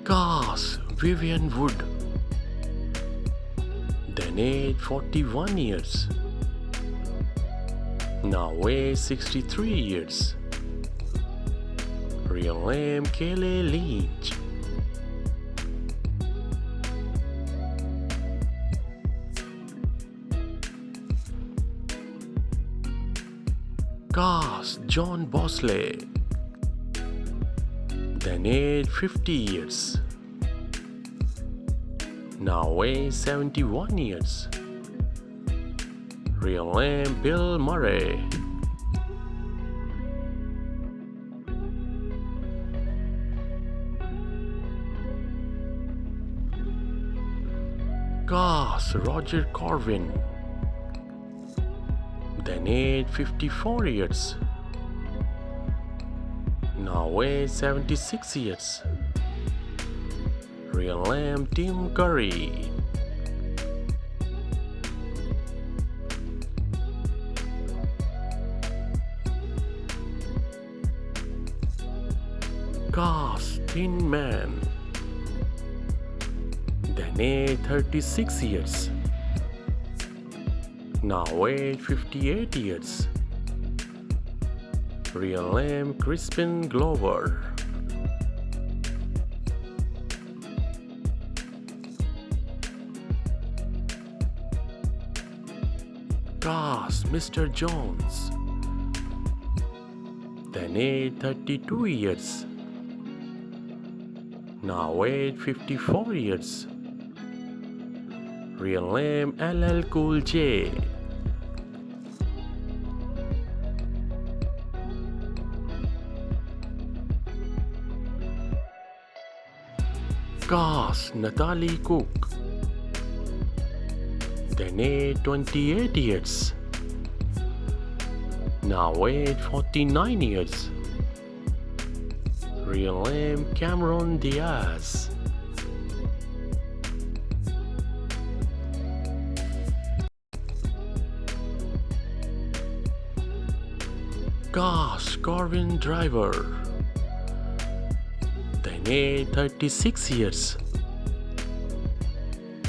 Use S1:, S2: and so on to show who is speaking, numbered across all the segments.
S1: Goff Vivian Wood, then aged 41 years, now weighs 63 years. Real name Kelly Lynch. Goff John Bosley, then aged 50 years, now weighs 71 years. Real name Bill Murray. Goff Roger Corwin, then aged 54 years, now weighs 76 years. Real name Tim Curry. Goff Thin Man, then aged 36 years, now aged 58 years. Real name Crispin Glover. Goff Mr. Jones, then aged 32 years, now aged 54 years. Real name LL Cool J. Goff Natalie Cook, then aged 28 years, now aged 49 years. Real name Cameron Diaz. Goff Corwin Driver, then aged 36 years,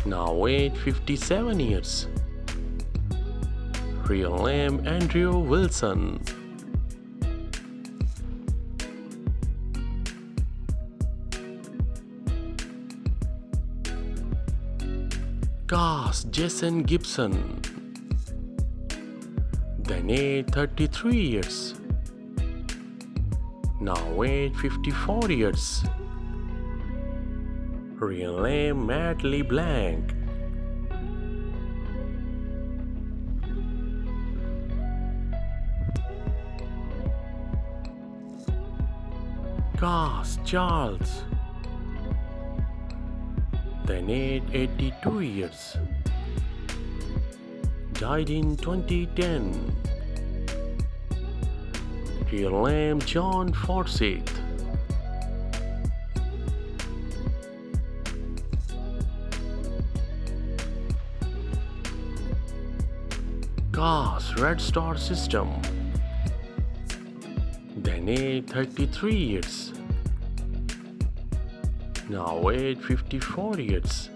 S1: now aged 57 years. Real name Andrew Wilson. Goff Jason Gibson, then aged 33 years, now aged 54 years. Real name Matt LeBlanc. Goff Charles, then aged 82 years, died in 2010. Real name John Forsyth. Goff Red Star System, then aged 33 years, now aged 54 years.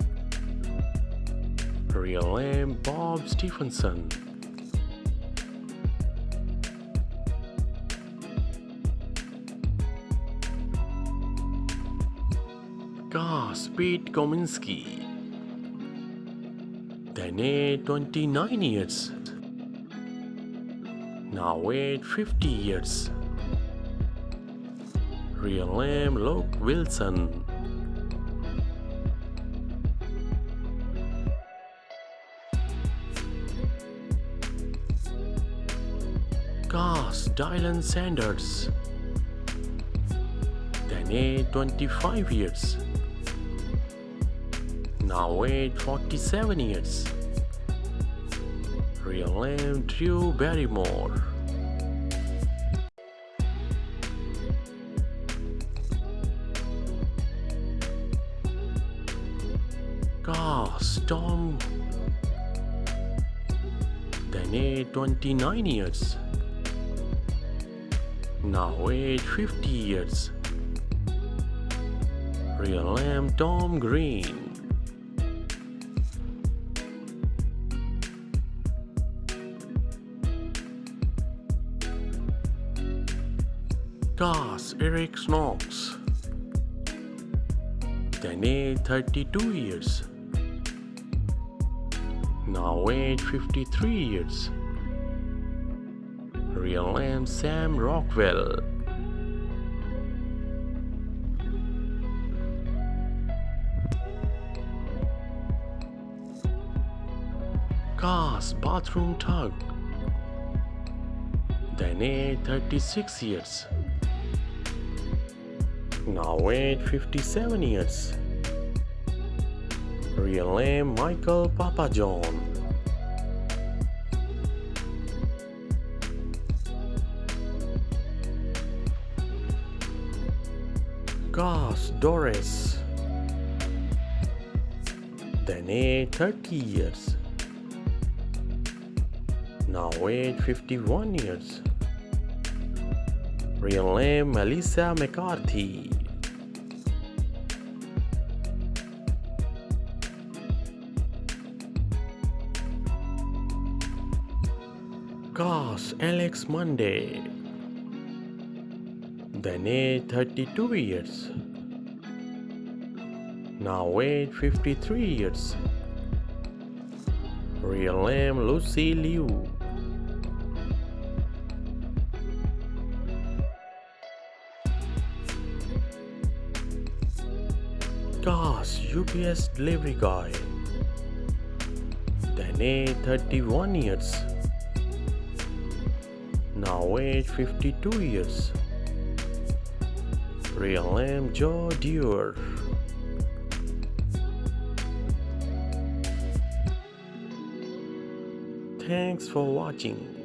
S1: Real name Bob Stephenson. Goff Pete Kominski, then aged 29 years, now aged 50 years. Real name Luke Wilson. Goff Dylan Sanders, then aged 25 years, now aged 47 years. Real name Drew Barrymore. Goff Tom, then aged 29 years, now aged 50 years. Real name Tom Green. Cast Eric Knox. Then age 32 years. Now age 53 years. Real name Sam Rockwell. Cast bathroom tug. Then age 36 years. Now age 57 years. Real name Michael Papa John. Cast Doris. Then age 30 years. Now age 51 years. Real name Melissa McCarthy. Cast Alex Monday. Then age 32 years. Now age 53 years. Real name Lucy Liu. Cast UPS delivery guy. Then age 31 years. Now age 52 years. Real name Joe Dewar. Thanks for watching.